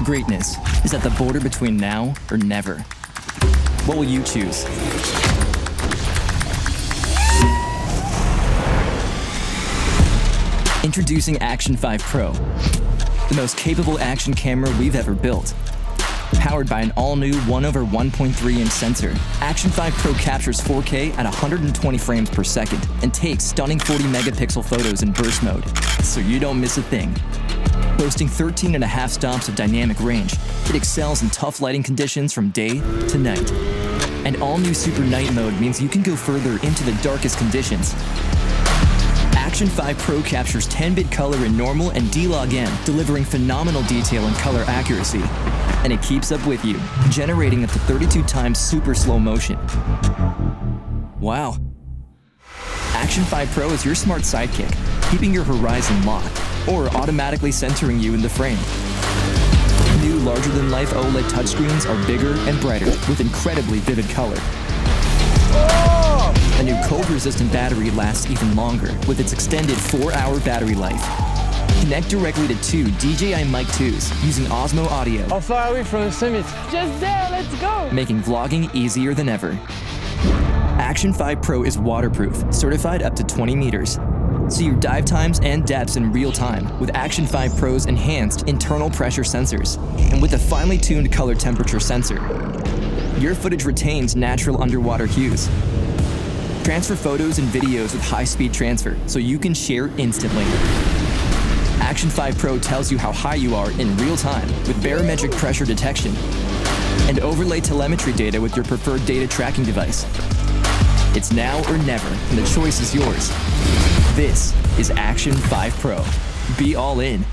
Greatness is at the border between now or never. What will you choose? Introducing Action 5 Pro, the most capable action camera we've ever built. Powered by an all-new 1/1.3-inch sensor, Action 5 Pro captures 4K at 120 frames per second and takes stunning 40-megapixel photos in burst mode, so you don't miss a thing. Boasting 13.5 stops of dynamic range, it excels in tough lighting conditions from day to night. And all-new Super Night mode means you can go further into the darkest conditions. Action 5 Pro captures 10-bit color in normal and D-Log-M, delivering phenomenal detail and color accuracy. And it keeps up with you, generating up to 32 times super slow motion. Wow. Action 5 Pro is your smart sidekick, keeping your horizon locked, or automatically centering you in the frame. New larger-than-life OLED touchscreens are bigger and brighter, with incredibly vivid color. A new cold-resistant battery lasts even longer, with its extended 4-hour battery life. Connect directly to two DJI Mic 2s using Osmo audio. How far are we from the summit? Just there, let's go! Making vlogging easier than ever. Action 5 Pro is waterproof, certified up to 20 meters. See your dive times and depths in real time with Action 5 Pro's enhanced internal pressure sensors and with a finely tuned color temperature sensor. Your footage retains natural underwater hues. Transfer photos and videos with high-speed transfer so you can share instantly. Action 5 Pro tells you how high you are in real time with barometric pressure detection and overlay telemetry data with your preferred data tracking device. It's now or never, and the choice is yours. This is Action 5 Pro. Be all in.